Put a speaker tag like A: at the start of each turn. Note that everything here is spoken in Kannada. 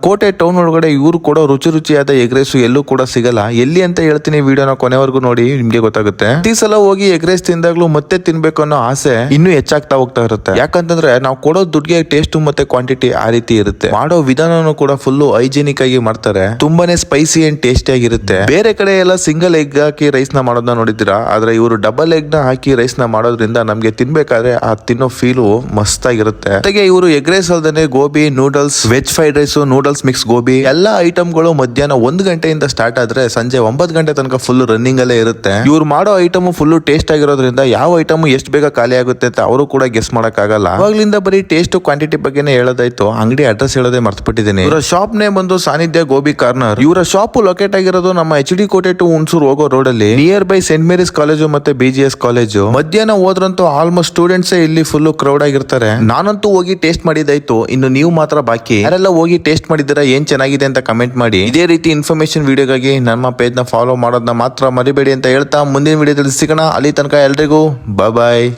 A: ಕೋಟೆ ಟೌನ್ ಒಳಗಡೆ ಇವರು ಕೊಡೋ ರುಚಿಯಾದ ಎಗ್ ರೈಸ್ ಎಲ್ಲೂ ಕೂಡ ಸಿಗಲ್ಲ. ಎಲ್ಲಿ ಅಂತ ಹೇಳ್ತೀನಿ, ವಿಡಿಯೋನ ಕೊನೆವರೆಗೂ ನೋಡಿ, ನಿಮ್ಗೆ ಗೊತ್ತಾಗುತ್ತೆ. ಪ್ರತಿ ಸಲ ಹೋಗಿ ಎಗ್ ರೈಸ್ ತಿಂದಾಗ್ಲೂ ಮತ್ತೆ ತಿನ್ಬೇಕು ಅನ್ನೋ ಆಸೆ ಇನ್ನೂ ಹೆಚ್ಚಾಗ್ತಾ ಹೋಗ್ತಾ ಇರುತ್ತೆ. ಯಾಕಂತಂದ್ರೆ ನಾವು ಕೊಡೋ ದುಡ್ಡಿಗೆ ಟೇಸ್ಟ್ ಮತ್ತೆ ಕ್ವಾಂಟಿಟಿ ಆ ರೀತಿ ಇರುತ್ತೆ. ಮಾಡೋ ವಿಧಾನನೂ ಕೂಡ ಫುಲ್ ಹೈಜಿನಿಕ್ ಆಗಿ ಮಾಡ್ತಾರೆ. ತುಂಬಾನೇ ಸ್ಪೈಸಿ ಅಂಡ್ ಟೇಸ್ಟಿ ಆಗಿರುತ್ತೆ. ಬೇರೆ ಕಡೆ ಎಲ್ಲ ಸಿಂಗಲ್ ಎಗ್ ಹಾಕಿ ರೈಸ್ ನ ಮಾಡೋದನ್ನ ನೋಡಿದ್ದೀರಾ, ಆದ್ರೆ ಇವರು ಡಬಲ್ ಎಗ್ ನ ಹಾಕಿ ರೈಸ್ ನ ಮಾಡೋದ್ರಿಂದ ನಮ್ಗೆ ತಿನ್ಬೇಕಾದ್ರೆ ಆ ತಿನ್ನೋ ಫೀಲು ಮಸ್ತ್ ಆಗಿರುತ್ತೆ. ಜೊತೆಗೆ ಇವರು ಎಗ್ ರೈಸ್ ಅಲ್ದೇನೆ gobi, noodles, veg fried rice, noodles mix gobi ಎಲ್ಲಾ ಐಟಮ್ಗಳು ಮಧ್ಯಾಹ್ನ 1 ಗಂಟೆಯಿಂದ ಸ್ಟಾರ್ಟ್ ಆದ್ರೆ ಸಂಜೆ 9 ಗಂಟೆ ತನಕ ಫುಲ್ ರನ್ನಿಂಗ್ ಅಲ್ಲೇ ಇರುತ್ತೆ. ಇವ್ರು ಮಾಡೋ ಐಟಮ್ ಫುಲ್ ಟೇಸ್ಟ್ ಆಗಿರೋದ್ರಿಂದ ಯಾವ ಐಟಮ್ ಎಷ್ಟು ಬೇಗ ಖಾಲಿ ಆಗುತ್ತೆ ಅಂತ ಅವರು ಕೂಡ ಗೆಸ್ ಮಾಡಕ್ ಆಗಲ್ಲ. ಅವಾಗ್ಲಿಂದ ಬರೀ ಟೇಸ್ಟ್ ಕ್ವಾಂಟಿಟಿ ಬಗ್ಗೆನೇ ಹೇಳೋದಾಯ್ತು. ಅಂಗಡಿ ಅಡ್ರೆಸ್ ಹೇಳೋದೇ ಮರ್ತ್ಬಿಟ್ಟಿದ್ದೀನಿ. ಇವರ ಶಾಪ್ ನೇಮ್ ಬಂದು ಸಾನ್ನಿಧ್ಯ ಗೋಬಿ ಕಾರ್ನರ್. ಇವರ ಶಾಪ್ ಲೊಕೇಟ್ ಆಗಿರೋದು ನಮ್ಮ HD ಕೋಟೆ ಟು ಹುಣಸೂರು ಹೋಗೋ ರೋಡ್ ಅಲ್ಲಿ, near by Saint Mary's college ಮತ್ತೆ BGS ಕಾಲೇಜು. ಮಧ್ಯಾಹ್ನ ಹೋದ್ರಂತೂ ಆಲ್ಮೋಸ್ಟ್ ಸ್ಟೂಡೆಂಟ್ಸ್ ಇಲ್ಲಿ ಫುಲ್ ಕ್ರೌಡ್ ಆಗಿರ್ತಾರೆ. ನಾನಂತೂ ಹೋಗಿ ಟೇಸ್ಟ್ ಮಾಡಿದಾಯ್ತು, ಇನ್ನು ನೀವು ಮಾತ್ರ ಬಾಕಿ. ಯಾರೆಲ್ಲ ಹೋಗಿ ಟೇಸ್ಟ್ ಮಾಡಿದಿರಾ, ಏನ್ ಚೆನ್ನಾಗಿದೆ ಅಂತ ಕಮೆಂಟ್ ಮಾಡಿ. ಇದೇ ರೀತಿ ಇನ್ಫಾರ್ಮೇಶನ್ ವಿಡಿಯೋಗಾಗಿ ನಮ್ಮ ಪೇಜ್ ನ ಫಾಲೋ ಮಾಡೋದನ್ನ ಮಾತ್ರ ಮರಿಬೇಡಿ ಅಂತ ಹೇಳ್ತಾ ಮುಂದಿನ ವಿಡಿಯೋದಲ್ಲಿ ಸಿಗೋಣ. ಅಲ್ಲಿ ತನಕ ಎಲ್ರಿಗೂ ಬಾಯ್.